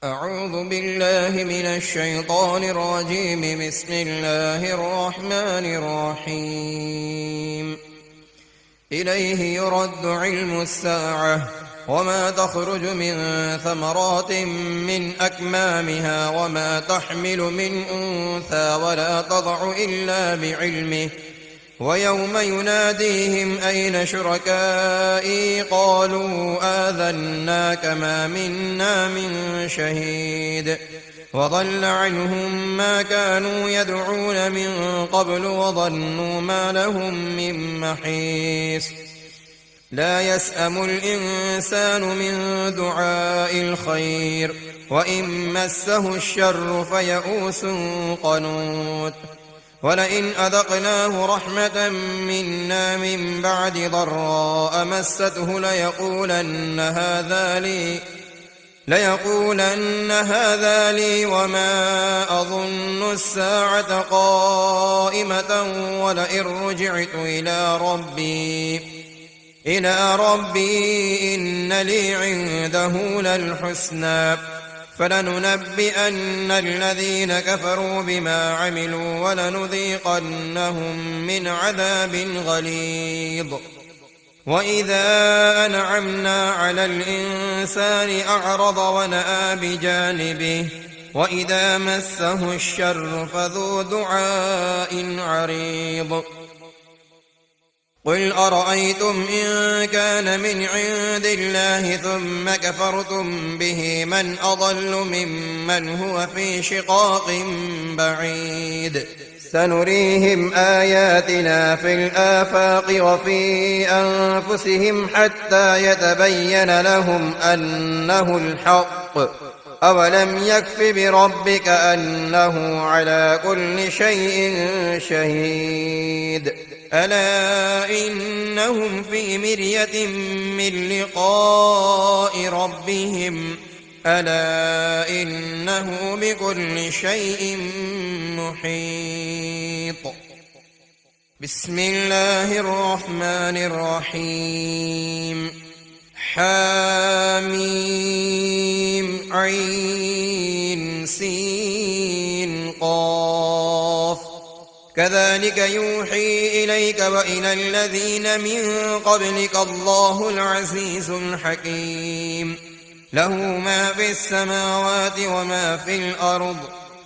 أعوذ بالله من الشيطان الرجيم. بسم الله الرحمن الرحيم. إليه يرد علم الساعة وما تخرج من ثمرات من أكمامها وما تحمل من أنثى ولا تضع إلا بعلمه ويوم يناديهم أين شركائي قالوا آذناك ما منا من شهيد وضل عنهم ما كانوا يدعون من قبل وظنوا ما لهم من محيص. لا يسأم الإنسان من دعاء الخير وإن مسه الشر فيئوس قنوط. ولئن أذقناه رحمة منا من بعد ضراء مسته ليقولن هذا لي وما أظن الساعة قائمة ولئن رجعت إلى ربي إن لي عنده للحسنى فلننبئن الذين كفروا بما عملوا ولنذيقنهم من عذاب غليظ. وإذا أنعمنا على الإنسان أعرض ونأى بجانبه وإذا مسه الشر فذو دعاء عريض. قل أرأيتم إن كان من عند الله ثم كفرتم به من أضل ممن هو في شقاق بعيد. سنريهم آياتنا في الآفاق وفي أنفسهم حتى يتبين لهم أنه الحق. أولم يكف بربك أنه على كل شيء شهيد. ألا إنهم في مرية من لقاء ربهم ألا إنه بكل شيء محيط. بسم الله الرحمن الرحيم. حاميم عين سين قاف كذلك يوحي إليك وإلى الذين من قبلك الله العزيز الحكيم. له ما في السماوات وما في الأرض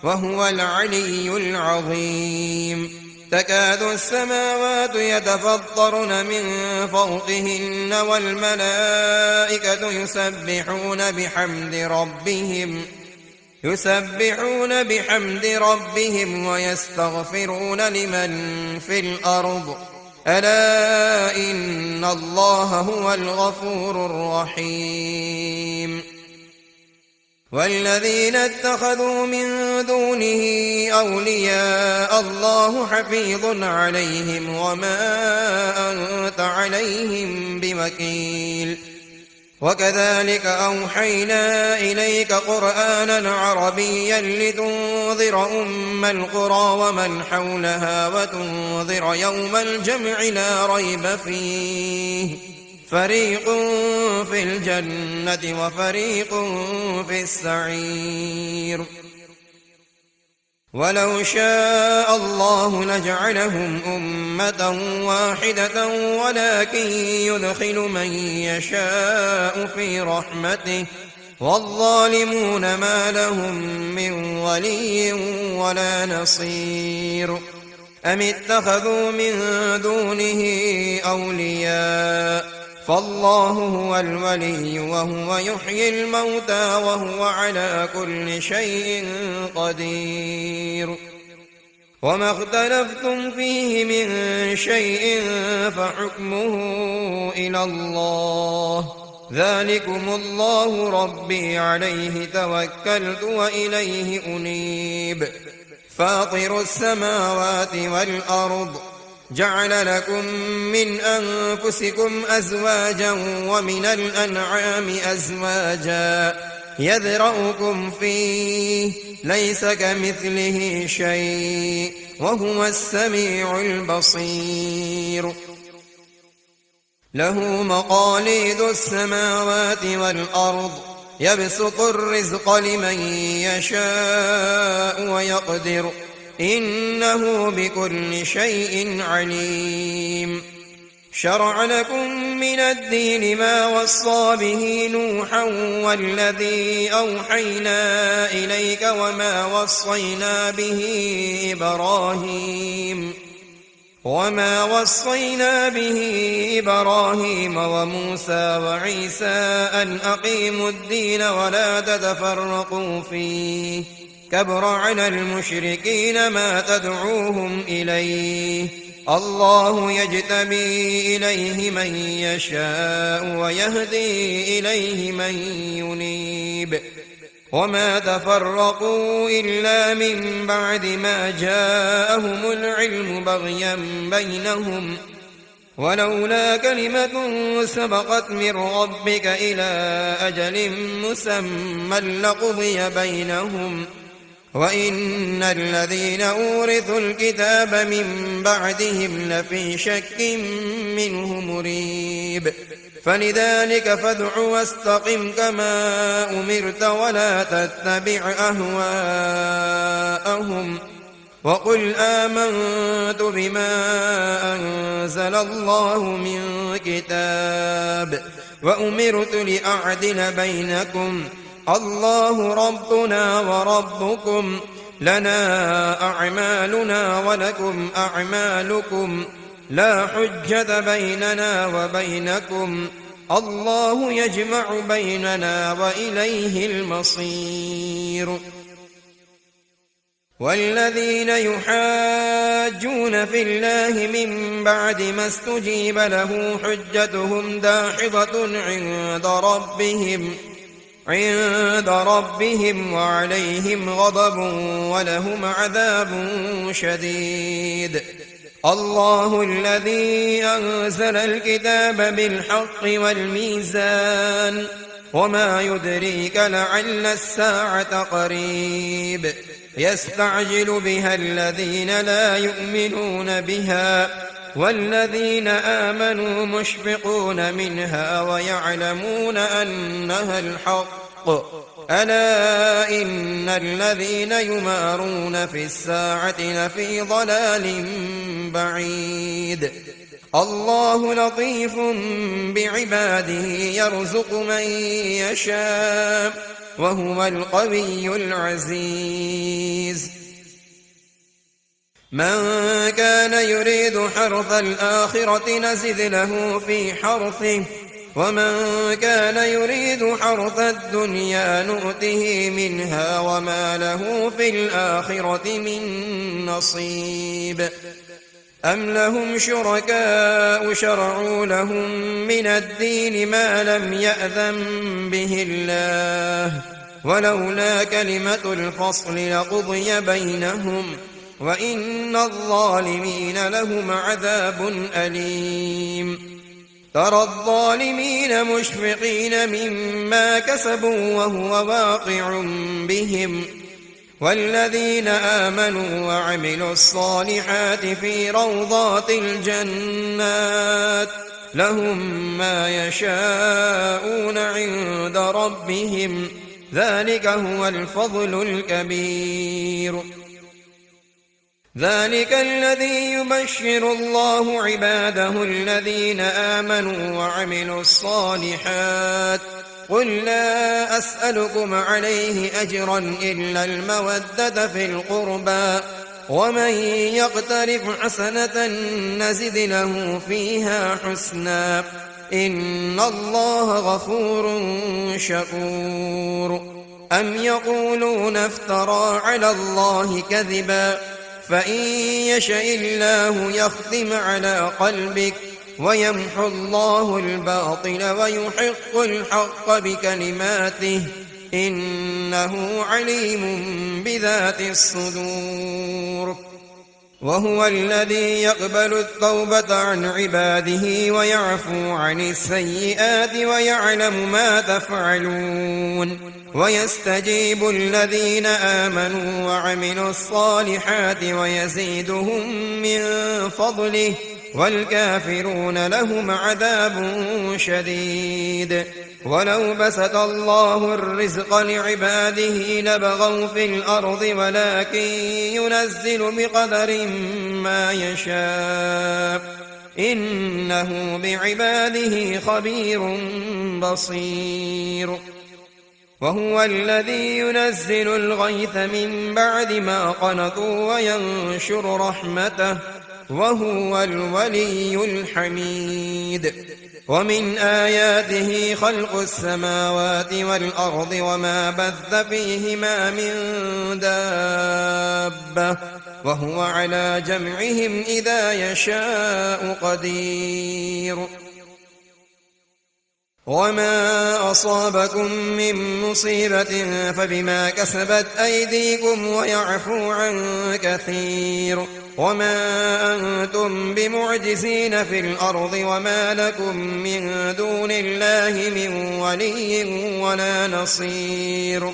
وهو العلي العظيم. تكاد السماوات يتفطرن من فوقهن والملائكة يسبحون بحمد ربهم ويستغفرون لمن في الأرض ألا إن الله هو الغفور الرحيم. والذين اتخذوا من دونه أولياء الله حفيظ عليهم وما أنت عليهم بوكيل. وكذلك أوحينا إليك قرآنا عربيا لتنذر أم القرى ومن حولها وتنذر يوم الجمع لا ريب فيه فريق في الجنة وفريق في السعير. ولو شاء الله لجعلهم أمة واحدة ولكن يدخل من يشاء في رحمته والظالمون ما لهم من ولي ولا نصير. أم اتخذوا من دونه أولياء فالله هو الولي وهو يحيي الموتى وهو على كل شيء قدير. وما اختلفتم فيه من شيء فحكمه إلى الله. ذلكم الله ربي عليه توكلت وإليه أنيب. فاطر السماوات والأرض جعل لكم من أنفسكم أزواجا ومن الأنعام أزواجا يذرأكم فيه ليس كمثله شيء وهو السميع البصير. له مقاليد السماوات والأرض يبسط الرزق لمن يشاء ويقدر إنه بكل شيء عليم شرع لكم من الدين ما وصى به نوحا والذي أوحينا إليك وما وصينا به إبراهيم وموسى وعيسى أن أقيموا الدين ولا تتفرقوا فيه كبر على المشركين ما تدعوهم إليه الله يجتبي إليه من يشاء ويهدي إليه من ينيب وما تفرقوا إلا من بعد ما جاءهم العلم بغيا بينهم ولولا كلمة سبقت من ربك إلى أجل مسمى لقضي بينهم وإن الذين أورثوا الكتاب من بعدهم لفي شك منه مريب فلذلك فادع واستقم كما أمرت ولا تتبع أهواءهم وقل آمنت بما أنزل الله من كتاب وأمرت لأعدل بينكم الله ربنا وربكم لنا أعمالنا ولكم أعمالكم لا حجة بيننا وبينكم الله يجمع بيننا وإليه المصير والذين يحاجون في الله من بعد ما استجيب له حجتهم داحضة عند ربهم وعليهم غضب ولهم عذاب شديد الله الذي أنزل الكتاب بالحق والميزان وما يدريك لعل الساعة قريب يستعجل بها الذين لا يؤمنون بها والذين آمنوا مشفقون منها ويعلمون أنها الحق ألا إن الذين يمارون في الساعة لفي ضلال بعيد الله لطيف بعباده يرزق من يشاء وهو القوي العزيز من كان يريد حرث الآخرة نزد له في حرثه ومن كان يريد حرث الدنيا نؤته منها وما له في الآخرة من نصيب أم لهم شركاء شرعوا لهم من الدين ما لم يأذن به الله ولولا كلمة الفصل لقضي بينهم وإن الظالمين لهم عذاب أليم ترى الظالمين مشفقين مما كسبوا وهو واقع بهم والذين آمنوا وعملوا الصالحات في روضات الجنات لهم ما يشاءون عند ربهم ذلك هو الفضل الكبير ذلك الذي يبشر الله عباده الذين آمنوا وعملوا الصالحات قل لا أسألكم عليه أجرا إلا المودة في القربى ومن يقترف حسنة نزد له فيها حسنا إن الله غفور شكور أم يقولون افترى على الله كذبا فإن يشاء الله يختم على قلبك ويمحو الله الباطل ويحق الحق بكلماته إنه عليم بذات الصدور وهو الذي يقبل التوبة عن عباده ويعفو عن السيئات ويعلم ما تفعلون ويستجيب الذين آمنوا وعملوا الصالحات ويزيدهم من فضله والكافرون لهم عذاب شديد ولو بسط الله الرزق لعباده لبغوا في الأرض ولكن ينزل بقدر ما يشاء إنه بعباده خبير بصير وهو الذي ينزل الغيث من بعد ما قنطوا وينشر رحمته وهو الولي الحميد ومن آياته خلق السماوات والأرض وما بث فيهما من دابة وهو على جمعهم إذا يشاء قدير وما أصابكم من مصيبة فبما كسبت أيديكم ويعفو عن كثير وما أنتم بمعجزين في الأرض وما لكم من دون الله من ولي ولا نصير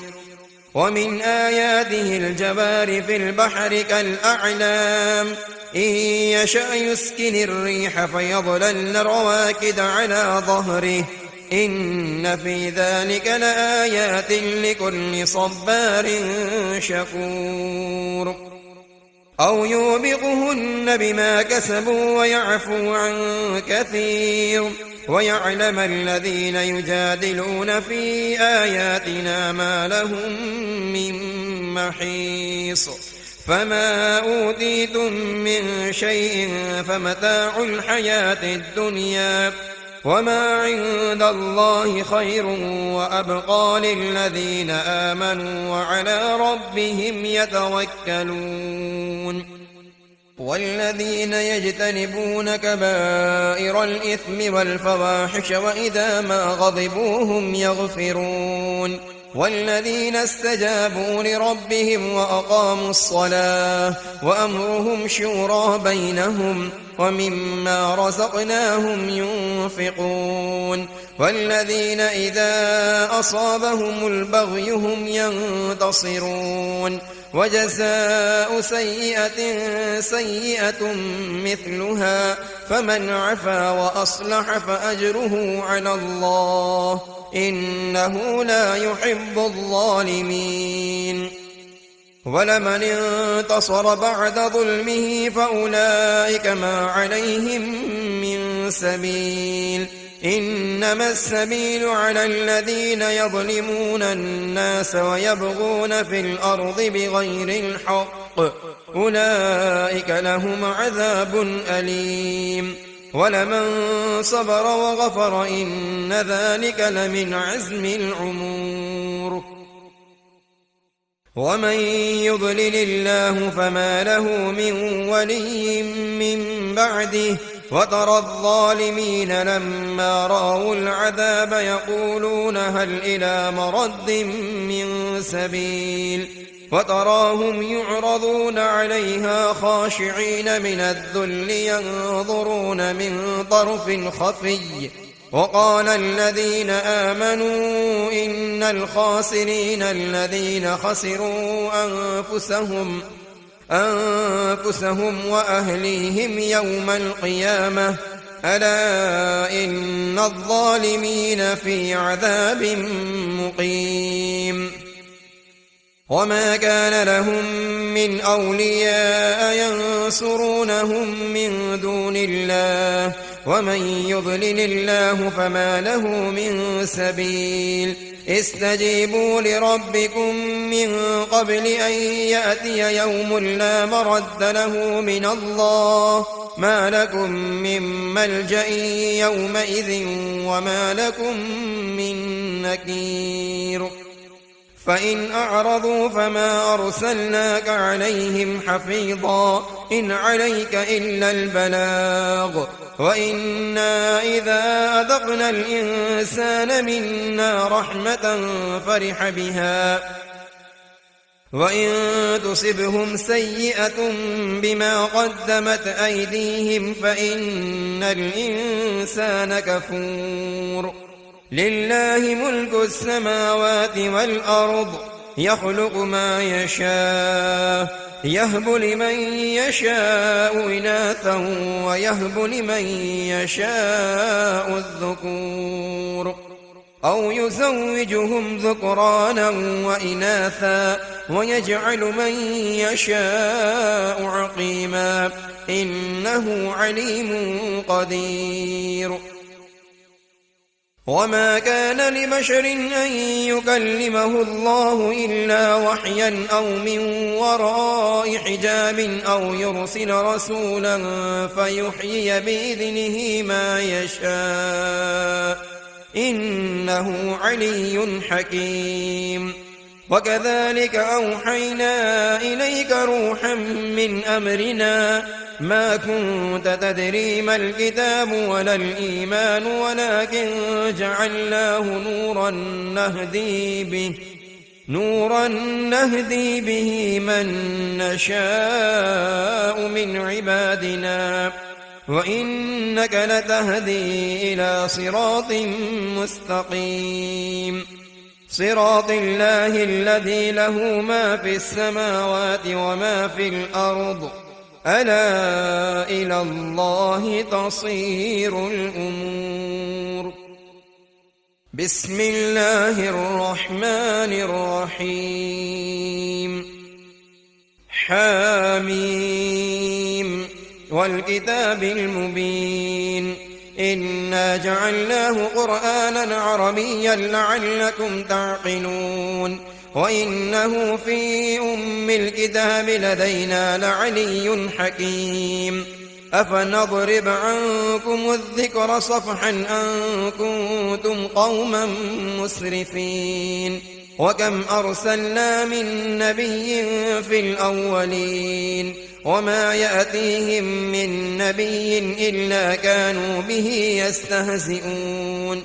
ومن آياته الجوار في البحر كالأعلام إن يشأ يسكن الريح فيظللن رواكد على ظهره إن في ذلك لآيات لكل صبار شكور أو يوبقهن بما كسبوا ويعفو عن كثير ويعلم الذين يجادلون في آياتنا ما لهم من محيص فما أوتيتم من شيء فمتاع الحياة الدنيا وما عند الله خير وأبقى للذين آمنوا وعلى ربهم يتوكلون والذين يجتنبون كبائر الإثم والفواحش وإذا ما غضبوا هم يغفرون والذين استجابوا لربهم وأقاموا الصلاة وأمرهم شورى بينهم ومما رزقناهم ينفقون والذين إذا أصابهم البغي هم ينتصرون وجزاء سيئة سيئة مثلها فمن عفا وأصلح فأجره على الله إنه لا يحب الظالمين ولمن انتصر بعد ظلمه فأولئك ما عليهم من سبيل إنما السبيل على الذين يظلمون الناس ويبغون في الأرض بغير الحق أولئك لهم عذاب أليم ولمن صبر وغفر إن ذلك لمن عزم الأمور ومن يضلل الله فما له من ولي من بعده وترى الظالمين لما رأوا العذاب يقولون هل إلى مرد من سبيل وتراهم يعرضون عليها خاشعين من الذل ينظرون من طرف خفي وقال الذين آمنوا إن الخاسرين الذين خسروا أنفسهم وأهليهم يوم القيامة ألا إن الظالمين في عذاب مقيم وما كان لهم من أولياء ينصرونهم من دون الله ومن يضلل الله فما له من سبيل استجيبوا لربكم من قبل أن يأتي يوم لا مرد له من الله ما لكم من ملجأ يومئذ وما لكم من نكير فإن أعرضوا فما أرسلناك عليهم حفيظا إن عليك إلا البلاغ وإنا إذا أذقنا الإنسان منا رحمة فرح بها وإن تصبهم سيئة بما قدمت أيديهم فإن الإنسان كفور لله ملك السماوات والأرض يخلق ما يشاء يهب لمن يشاء إناثا ويهب لمن يشاء الذكور أو يزوجهم ذكرانا وإناثا ويجعل من يشاء عقيما إنه عليم قدير. وما كان لبشر أن يكلمه الله إلا وحيا أو من وراء حجاب أو يرسل رسولا فيحيي بإذنه ما يشاء إنه علي حكيم. وكذلك أوحينا إليك روحا من أمرنا ما كنت تدري ما الكتاب ولا الإيمان ولكن جعلناه نورا نهدي به من نشاء من عبادنا وإنك لتهدي إلى صراط مستقيم صراط الله الذي له ما في السماوات وما في الأرض ألا إلى الله تصير الأمور. بسم الله الرحمن الرحيم. حاميم والكتاب المبين إنا جعلناه قرآنا عربيا لعلكم تعقلون وإنه في أم الكتاب لدينا لعلي حكيم. أفنضرب عنكم الذكر صفحا أن كنتم قوما مسرفين وكم أرسلنا من نبي في الأولين وما يأتيهم من نبي إلا كانوا به يستهزئون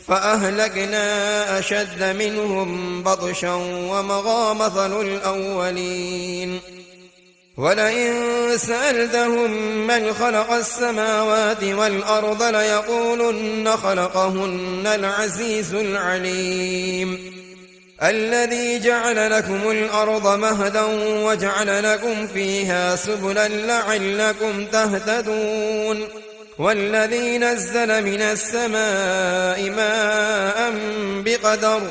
فأهلكنا أشد منهم بطشا ومضى مثل الأولين. ولئن سألتهم من خلق السماوات والأرض ليقولن خلقهن العزيز العليم الذي جعل لكم الأرض مهدا وجعل لكم فيها سبلا لعلكم تهتدون والذي نزل من السماء ماء بقدر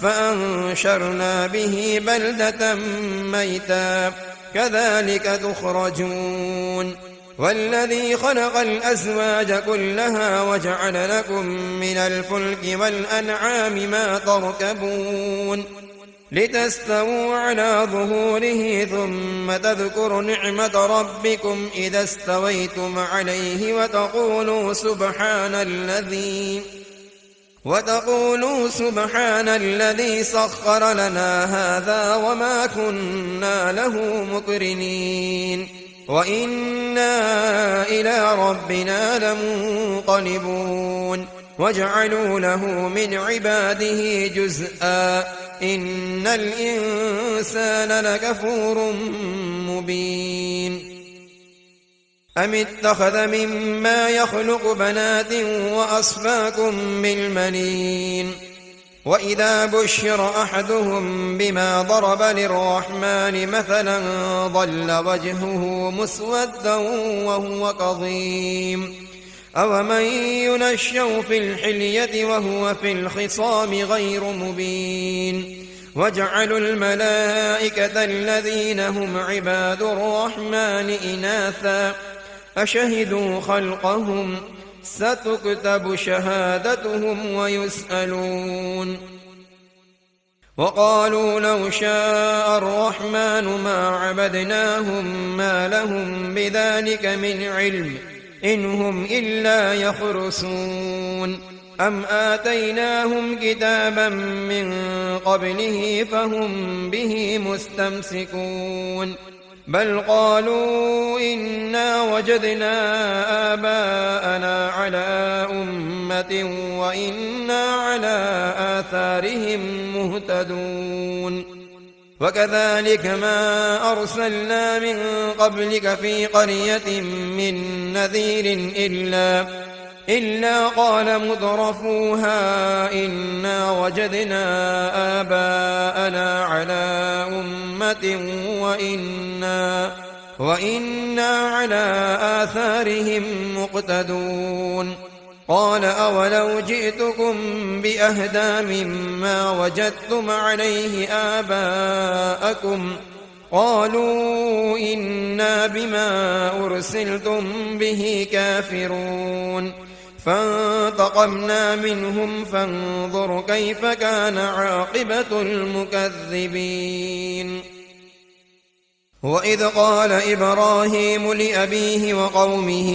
فأنشرنا به بلدة ميتا كذلك تخرجون والذي خلق الأزواج كلها وجعل لكم من الفلك والأنعام ما تركبون لتستووا على ظهوره ثم تذكروا نعمة ربكم إذا استويتم عليه وتقولوا سبحان الذي سخر لنا هذا وما كنا له مقرنين وإنا إلى ربنا لمنقلبون وجعلوا له من عباده جزءا إن الإنسان لكفور مبين. أم اتخذ مما يخلق بنات وأصفاكم بالبنين وإذا بشر أحدهم بما ضرب للرحمن مثلا ظل وجهه مسودا وهو كظيم أومن ينشأ في الحلية وهو في الخصام غير مبين وجعلوا الملائكة الذين هم عباد الرحمن إناثا أشهدوا خلقهم ستكتب شهادتهم ويسألون وقالوا لو شاء الرحمن ما عبدناهم ما لهم بذلك من علم إن هم إلا يخرصون أم آتيناهم كتابا من قبله فهم به مستمسكون بل قالوا إنا وجدنا آباءنا على أمة وإنا على آثارهم مهتدون وكذلك ما أرسلنا من قبلك في قرية من نذير إلا قال مترفوها إنا وجدنا آباءنا على أمة وإنا على آثارهم مقتدون قال أولو جئتكم بأهدى مما وجدتم عليه آباءكم قالوا إنا بما أرسلتم به كافرون فانتقمنا منهم فانظر كيف كان عاقبة المكذبين وإذ قال إبراهيم لأبيه وقومه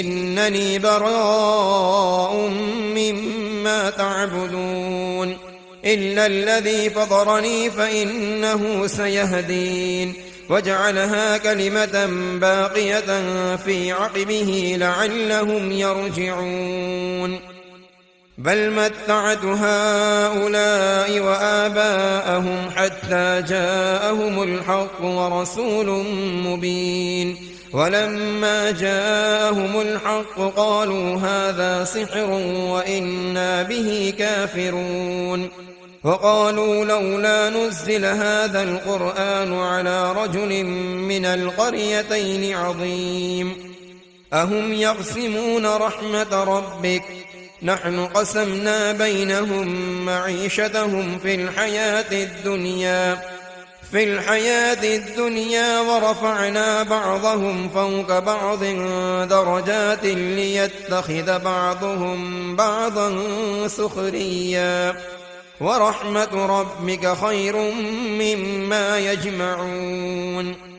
إنني براء مما تعبدون إلا الذي فطرني فإنه سيهدين وجعلها كلمة باقية في عقبه لعلهم يرجعون بل متعت هؤلاء وآباءهم حتى جاءهم الحق ورسول مبين ولما جاءهم الحق قالوا هذا سحر وإنا به كافرون وقالوا لولا نزل هذا القرآن على رجل من القريتين عظيم أهم يقسمون رحمة ربك نحن قسمنا بينهم معيشتهم في الحياة الدنيا ورفعنا بعضهم فوق بعض درجات ليتخذ بعضهم بعضا سخريا ورحمة ربك خير مما يجمعون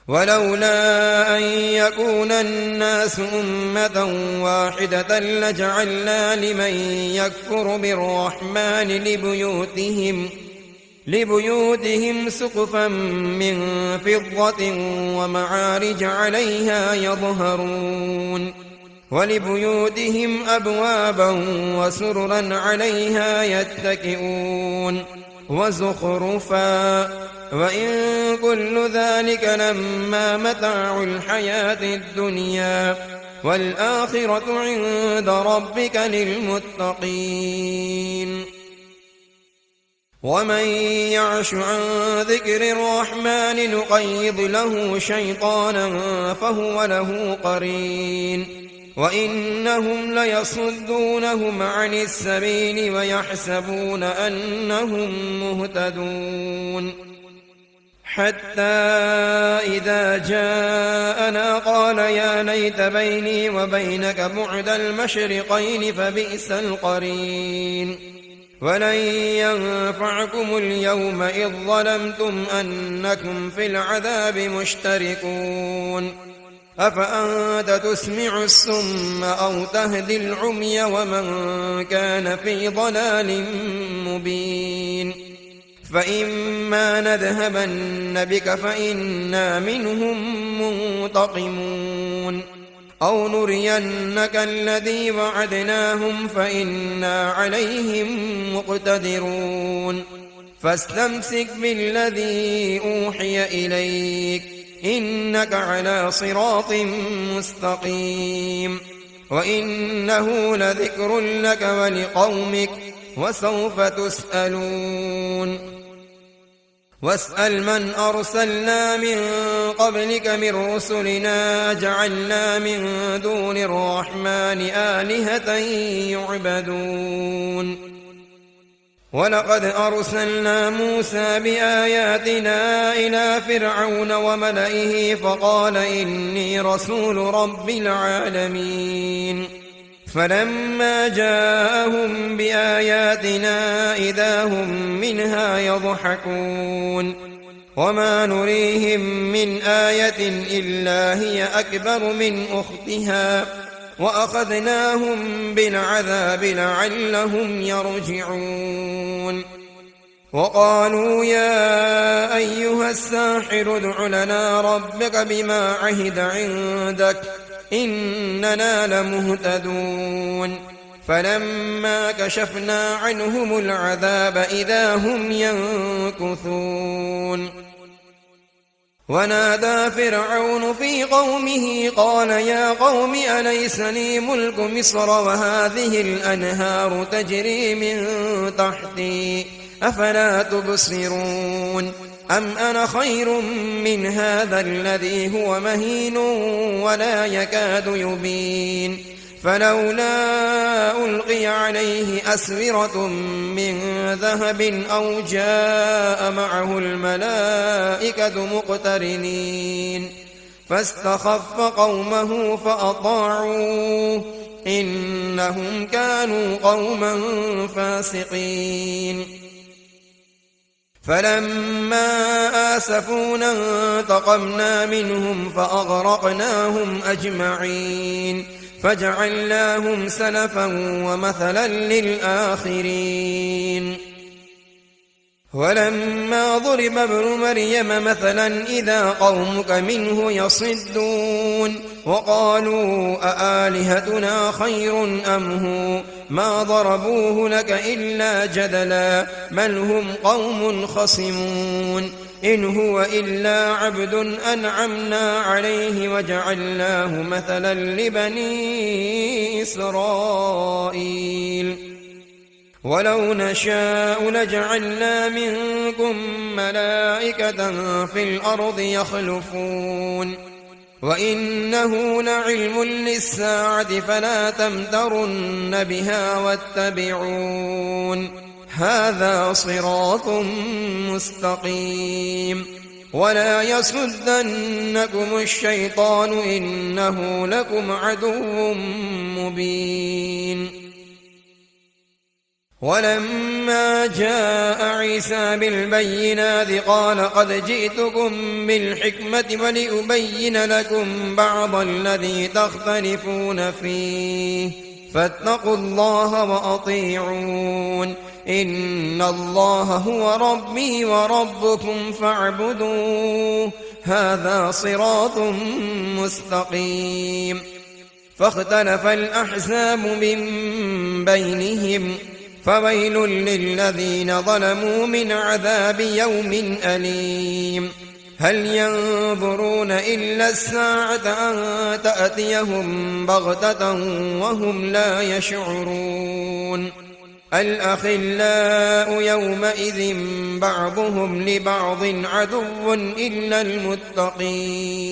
ولولا أن يكون الناس أمة واحدة لجعلنا لمن يكفر بالرحمن لبيوتهم سقفا من فضة ومعارج عليها يظهرون ولبيوتهم أبوابا وسررا عليها يتكئون وزخرفا وإن كل ذلك لما متاع الحياة الدنيا والآخرة عند ربك للمتقين ومن يعش عن ذكر الرحمن نقيض له شيطانا فهو له قرين وإنهم ليصدونهم عن السبيل ويحسبون أنهم مهتدون حتى إذا جاءنا قال يا ليت بيني وبينك بعد المشرقين فبئس القرين ولن ينفعكم اليوم إذ ظلمتم أنكم في العذاب مشتركون أفأنت تسمع الصم أو تهدي العمي ومن كان في ضلال مبين فإما نذهبن بك فإنا منهم منتقمون أو نرينك الذي وعدناهم فإنا عليهم مقتدرون فاستمسك بالذي أوحي إليك إنك على صراط مستقيم وإنه لذكر لك ولقومك وسوف تسألون واسأل من أرسلنا من قبلك من رسلنا جعلنا من دون الرحمن آلهة يعبدون ولقد أرسلنا موسى بآياتنا إلى فرعون وملئه فقال إني رسول رب العالمين فلما جاءهم بآياتنا إذا هم منها يضحكون وما نريهم من آية إلا هي أكبر من أختها وأخذناهم بالعذاب لعلهم يرجعون وقالوا يا أيها الساحر ادع لنا ربك بما عهد عندك إننا لمهتدون فلما كشفنا عنهم العذاب إذا هم ينكثون ونادى فرعون في قومه قال يا قوم أليس لي ملك مصر وهذه الأنهار تجري من تحتي أفلا تبصرون أم أنا خير من هذا الذي هو مهين ولا يكاد يبين فلولا ألقي عليه أسورة من ذهب أو جاء معه الملائكة مقترنين فاستخف قومه فأطاعوه إنهم كانوا قوما فاسقين فلما آسفونا انتقمنا منهم فأغرقناهم أجمعين فجعلناهم سلفا ومثلا للآخرين ولما ضرب ابن مريم مثلا إذا قومك منه يصدون وقالوا أآلهتنا خير أم هو ما ضربوه لك إلا جدلا بل هم قوم خصمون إن هو إلا عبد أنعمنا عليه وجعلناه مثلا لبني إسرائيل ولو نشاء لجعلنا منكم ملائكة في الأرض يخلفون وإنه لعلم للساعة فلا تمترن بها واتبعون هذا صراط مستقيم ولا يصدنكم الشيطان إنه لكم عدو مبين ولما جاء عيسى بالبينات قال قد جئتكم بالحكمة ولأبين لكم بعض الذي تختلفون فيه فاتقوا الله وأطيعون إن الله هو ربي وربكم فاعبدوه هذا صراط مستقيم فاختلف الأحزاب من بينهم فويل للذين ظلموا من عذاب يوم أليم هل ينظرون إلا الساعة أن تأتيهم بغتة وهم لا يشعرون الأخلاء يومئذ بعضهم لبعض عدو إلا المتقين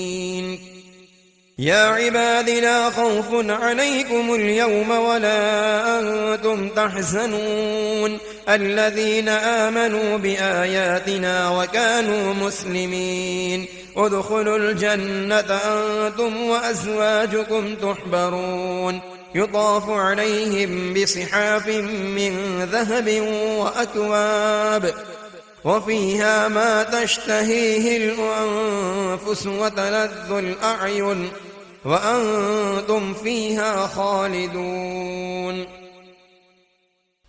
يا عباد لا خوف عليكم اليوم ولا أنتم تحزنون الذين آمنوا بآياتنا وكانوا مسلمين ادخلوا الجنة أنتم وأزواجكم تحبرون يطاف عليهم بصحاف من ذهب وأكواب وفيها ما تشتهيه الأنفس وتلذ الأعين وأنتم فيها خالدون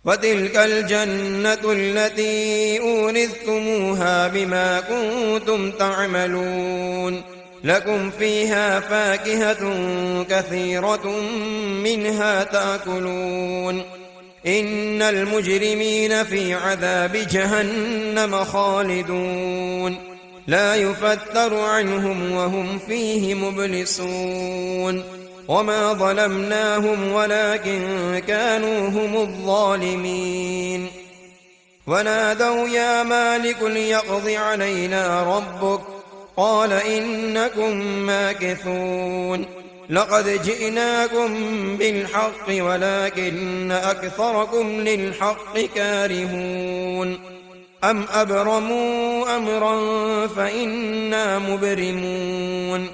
وتلك الجنة التي أورثتموها بما كنتم تعملون لكم فيها فاكهة كثيرة منها تأكلون إن المجرمين في عذاب جهنم خالدون لا يفتر عنهم وهم فيه مبلسون وما ظلمناهم ولكن كانوا هم الظالمين ونادوا يا مالك ليقض علينا ربك قال إنكم ماكثون لقد جئناكم بالحق ولكن أكثركم للحق كارهون أم أبرموا أمرا فإنا مبرمون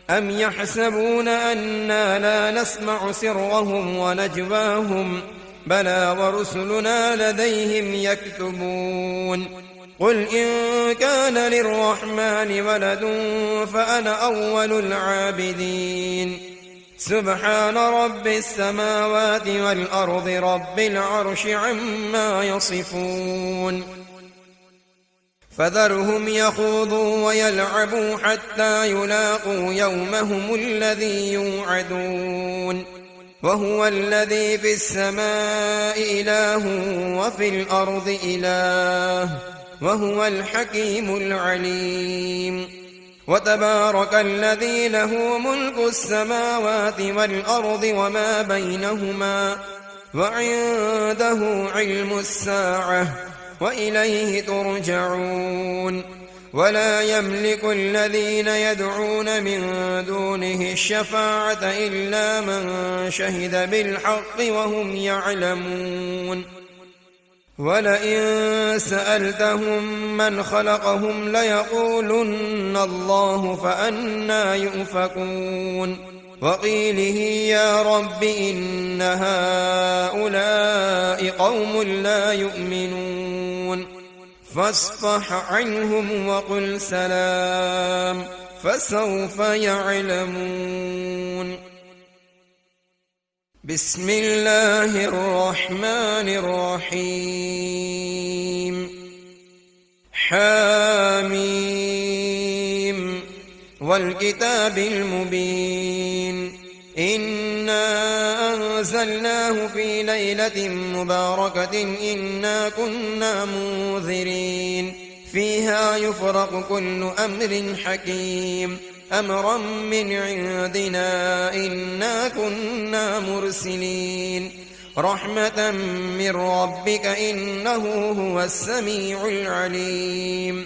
أم يحسبون أنا لا نسمع سرهم ونجواهم بلى ورسلنا لديهم يكتبون قل إن كان للرحمن ولد فأنا أول العابدين سبحان رب السماوات والأرض رب العرش عما يصفون فذرهم يخوضوا ويلعبوا حتى يلاقوا يومهم الذي يوعدون وهو الذي في السماء إله وفي الأرض إله وهو الحكيم العليم وتبارك الذي له ملك السماوات والأرض وما بينهما وعنده علم الساعة وإليه ترجعون ولا يملك الذين يدعون من دونه الشفاعة إلا من شهد بالحق وهم يعلمون ولئن سألتهم من خلقهم ليقولن الله فأنى يؤفكون وقيله يا رب إن هؤلاء قوم لا يؤمنون فاصفح عنهم وقل سلام فسوف يعلمون. بسم الله الرحمن الرحيم. حاميم والكتاب المبين إنا أنزلناه في ليلة مباركة إنا كنا منذرين فيها يفرق كل أمر حكيم أمرا من عندنا إنا كنا مرسلين رحمة من ربك إنه هو السميع العليم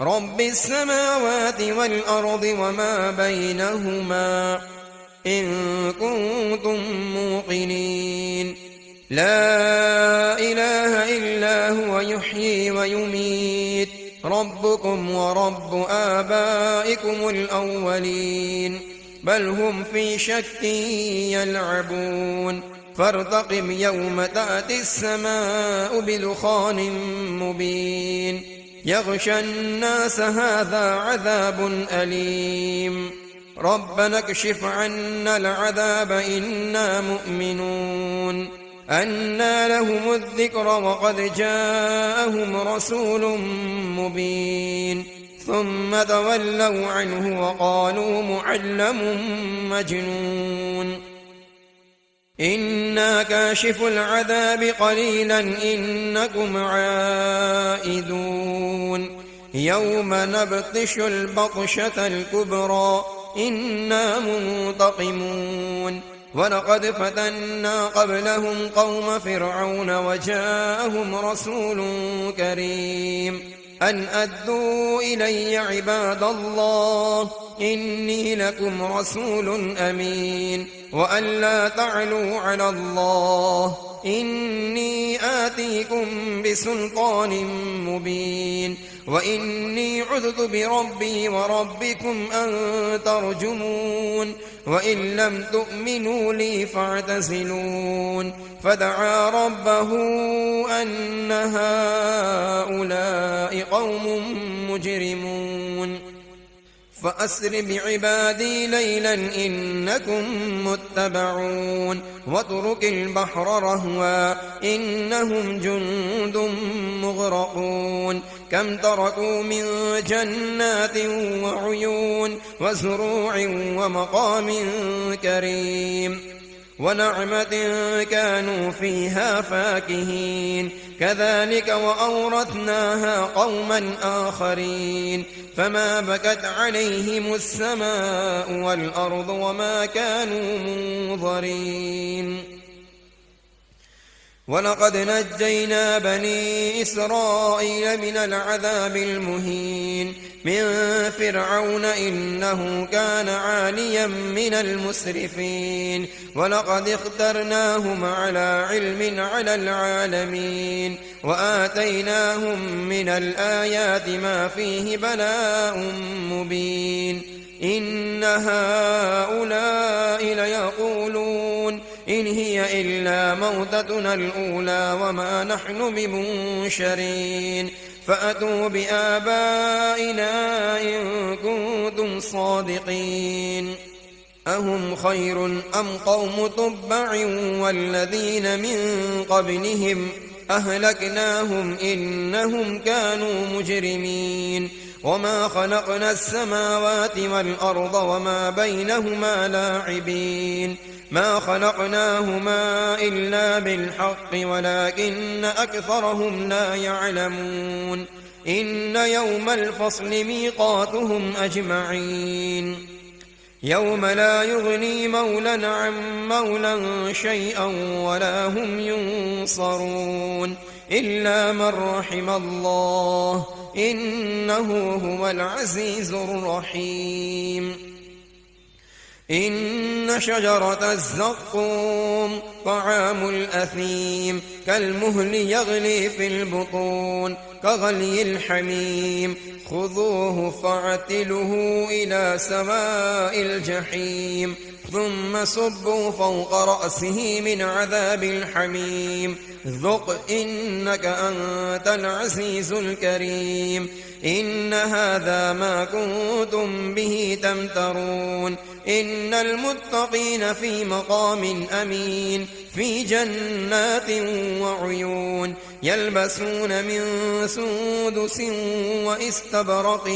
رب السماوات والأرض وما بينهما إن كنتم موقنين لا إله إلا هو يحيي ويميت ربكم ورب آبائكم الأولين بل هم في شك يلعبون فارتقب يوم تأتي السماء بدخان مبين يغشى الناس هذا عذاب أليم ربنا اكشف عنا العذاب إنا مؤمنون أنى لهم الذكر وقد جاءهم رسول مبين ثم تولوا عنه وقالوا معلم مجنون إنا كاشف العذاب قليلا إنكم عائدون يوم نبطش البطشة الكبرى إنا منتقمون ولقد فتنا قبلهم قوم فرعون وجاءهم رسول كريم أن أدوا إلي عباد الله إني لكم رسول أمين وأن لا تعلوا على الله إني آتيكم بسلطان مبين وإني عذت بربي وربكم أن ترجمون وإن لم تؤمنوا لي فاعتزلون فدعا ربه أن هؤلاء قوم مجرمون فأسر بعبادي ليلا إنكم متبعون واترك البحر رهوا إنهم جند مغرقون كم تركوا من جنات وعيون وزروع ومقام كريم ونعمة كانوا فيها فاكهين كذلك وأورثناها قوما آخرين فما بكت عليهم السماء والأرض وما كانوا منظرين ولقد نجينا بني إسرائيل من العذاب المهين من فرعون إنه كان عاليا من المسرفين ولقد اخترناهم على علم على العالمين وآتيناهم من الآيات ما فيه بلاء مبين إن هؤلاء ليقولون إن هي إلا موتتنا الأولى وما نحن بمنشرين فأتوا بآبائنا إن كنتم صادقين أهم خير أم قوم تبع والذين من قبلهم أهلكناهم إنهم كانوا مجرمين وما خلقنا السماوات والأرض وما بينهما لاعبين ما خلقناهما إلا بالحق ولكن أكثرهم لا يعلمون إن يوم الفصل ميقاتهم أجمعين يوم لا يغني مولى عن مولى شيئا ولا هم ينصرون إلا من رحم الله إنه هو العزيز الرحيم. إن شجرة الزقوم طعام الأثيم كالمهل يغلي في البطون كغلي الحميم خذوه فاعتلوه إلى سواء الجحيم ثم صبوا فوق رأسه من عذاب الحميم ذق إنك أنت العزيز الكريم. إن هذا ما كنتم به تمترون. إن المتقين في مقام أمين في جنات وعيون يلبسون من سندس واستبرق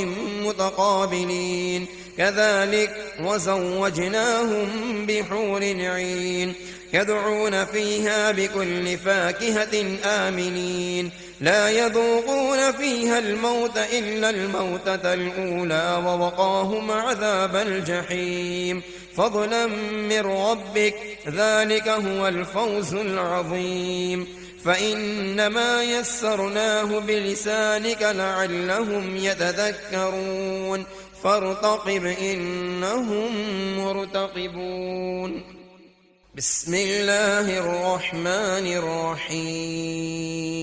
متقابلين كذلك وزوجناهم بحور عين يدعون فيها بكل فاكهة آمنين لا يذوقون فيها الموت إلا الموتة الأولى ووقاهم عذاب الجحيم فضلا من ربك ذلك هو الفوز العظيم. فإنما يسرناه بلسانك لعلهم يتذكرون فارتقب إنهم مرتقبون. بسم الله الرحمن الرحيم.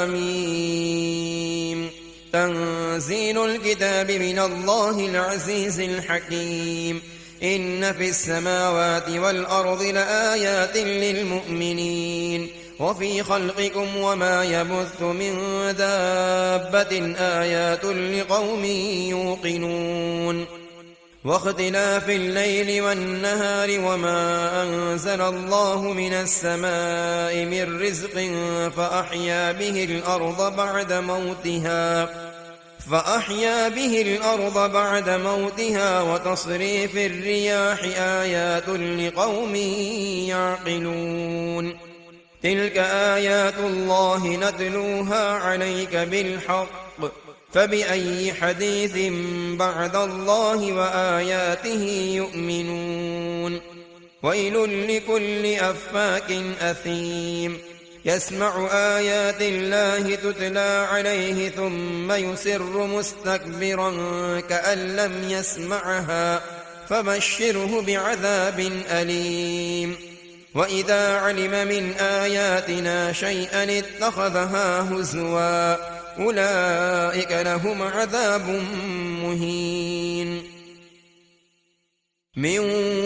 حاميم تنزيل الكتاب من الله العزيز الحكيم. إن في السماوات والأرض لآيات للمؤمنين وفي خلقكم وما يبث من دابة آيات لقوم يوقنون واختلاف الليل والنهار وما أنزل الله من السماء من رزق فأحيا به الأرض بعد موتها وتصريف الرياح آيات لقوم يعقلون تلك آيات الله نتلوها عليك بالحق فبأي حديث بعد الله وآياته يؤمنون. ويل لكل أفاك أثيم يسمع آيات الله تتلى عليه ثم يصر مستكبرا كأن لم يسمعها فبشره بعذاب أليم. وإذا علم من آياتنا شيئا اتخذها هزوا أولئك لهم عذاب مهين من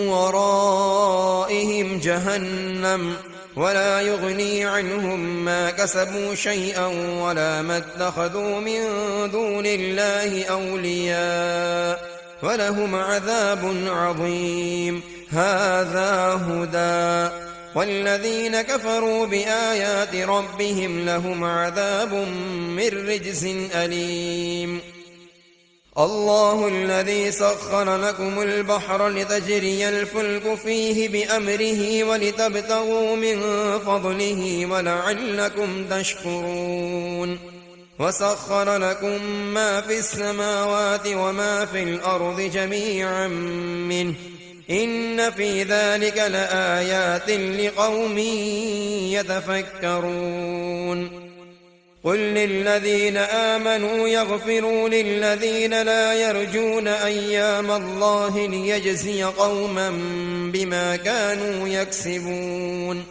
ورائهم جهنم ولا يغني عنهم ما كسبوا شيئا ولا ما اتخذوا من دون الله أولياء ولهم عذاب عظيم. هذا هدى والذين كفروا بآيات ربهم لهم عذاب من رجز أليم. الله الذي سخر لكم البحر لتجري الفلك فيه بأمره ولتبتغوا من فضله ولعلكم تشكرون وسخر لكم ما في السماوات وما في الأرض جميعا منه إن في ذلك لآيات لقوم يتفكرون. قل للذين آمنوا يغفروا للذين لا يرجون أيام الله ليجزي قوما بما كانوا يكسبون.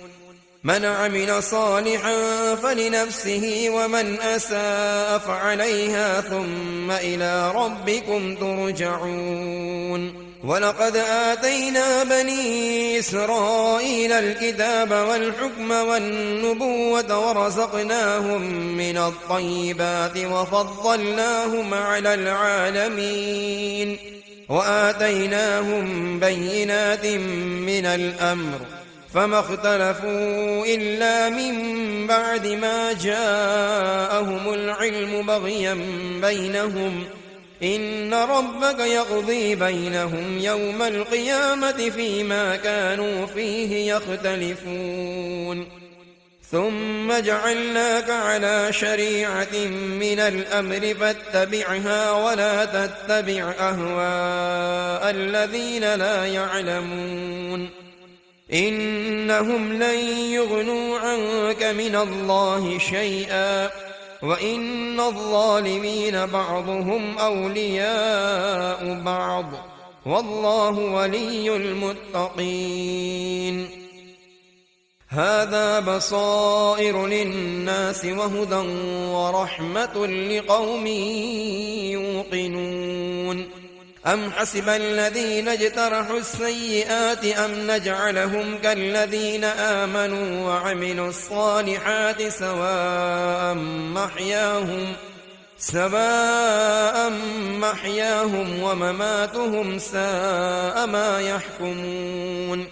من عمل صالحا فلنفسه ومن أساء فعليها ثم إلى ربكم ترجعون. ولقد آتينا بني إسرائيل الكتاب والحكم والنبوة ورزقناهم من الطيبات وفضلناهم على العالمين وآتيناهم بينات من الأمر فما اختلفوا إلا من بعد ما جاءهم العلم بغيا بينهم إن ربك يقضي بينهم يوم القيامة فيما كانوا فيه يختلفون. ثم جعلناك على شريعة من الأمر فاتبعها ولا تتبع أهواء الذين لا يعلمون إنهم لن يغنوا عنك من الله شيئا وإن الظالمين بعضهم أولياء بعض والله ولي المتقين. هذا بصائر للناس وهدى ورحمة لقوم يوقنون. أم حسب الذين اجترحوا السيئات أن نجعلهم كالذين آمنوا وعملوا الصالحات سواء محياهم ومماتهم ساء ما يحكمون.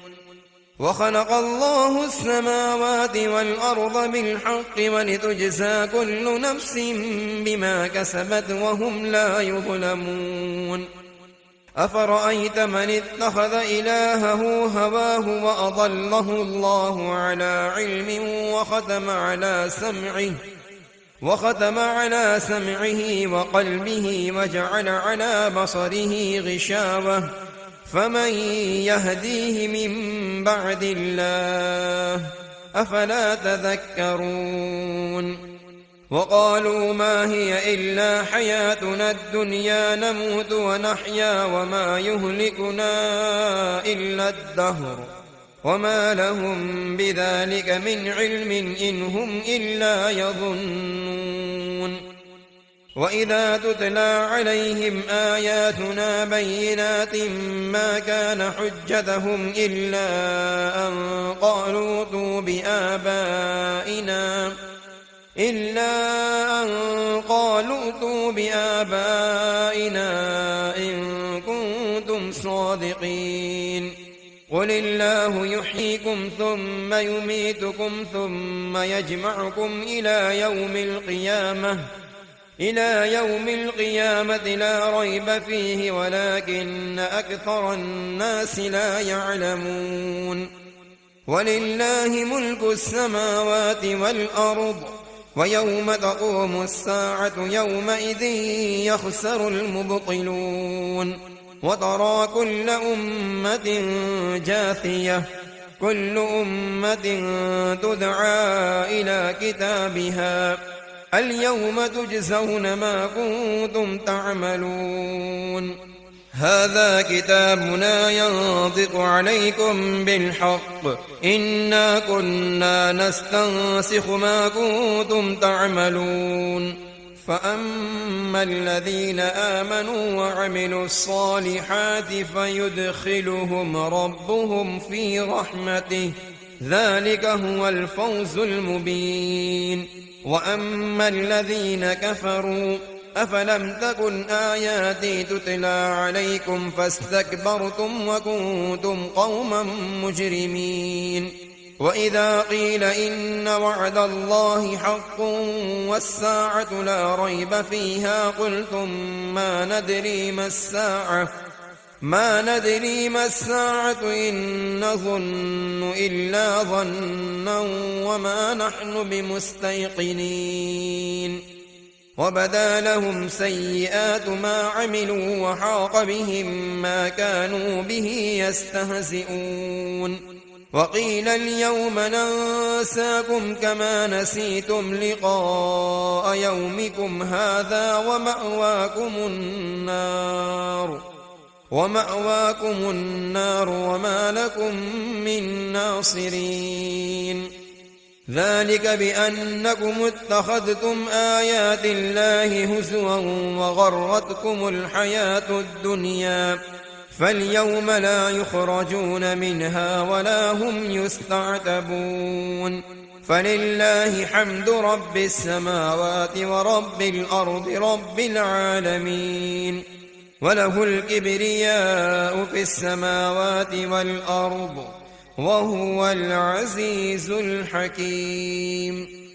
وخلق الله السماوات والأرض بالحق ولتجزى كل نفس بما كسبت وهم لا يظلمون. أفرأيت من اتخذ إلهه هواه وأضله الله على علم وختم على سمعه وقلبه وجعل على بصره غشاوة فمن يهديه من بعد الله أفلا تذكرون. وقالوا ما هي إلا حياتنا الدنيا نموت ونحيا وما يهلكنا إلا الدهر وما لهم بذلك من علم إن هم إلا يظنون. وإذا تتلى عليهم آياتنا بينات ما كان حجتهم إلا أن قالوا ائتوا بآبائنا إن كنتم صادقين. قل الله يحييكم ثم يميتكم ثم يجمعكم إلى يوم القيامة لا ريب فيه ولكن أكثر الناس لا يعلمون. ولله ملك السماوات والأرض ويوم تقوم الساعة يومئذ يخسر المبطلون. وترى كل أمة جاثية كل أمة تدعى إلى كتابها اليوم تجزون ما كنتم تعملون. هذا كتابنا ينطق عليكم بالحق إنا كنا نستنسخ ما كنتم تعملون. فأما الذين آمنوا وعملوا الصالحات فيدخلهم ربهم في رحمته ذلك هو الفوز المبين. وأما الذين كفروا أفلم تكن آياتي تتلى عليكم فاستكبرتم وكنتم قوما مجرمين. وإذا قيل إن وعد الله حق والساعة لا ريب فيها قلتم ما ندري ما الساعة إن نظن إلا ظنا وما نحن بمستيقنين. وبدا لهم سيئات ما عملوا وحاق بهم ما كانوا به يستهزئون. وقيل اليوم ننساكم كما نسيتم لقاء يومكم هذا ومأواكم النار وما لكم من ناصرين. ذلك بأنكم اتخذتم آيات الله هزوا وغرتكم الحياة الدنيا فاليوم لا يخرجون منها ولا هم يستعتبون. فلله حمد رب السماوات ورب الأرض رب العالمين. وله الكبرياء في السماوات والأرض وهو العزيز الحكيم.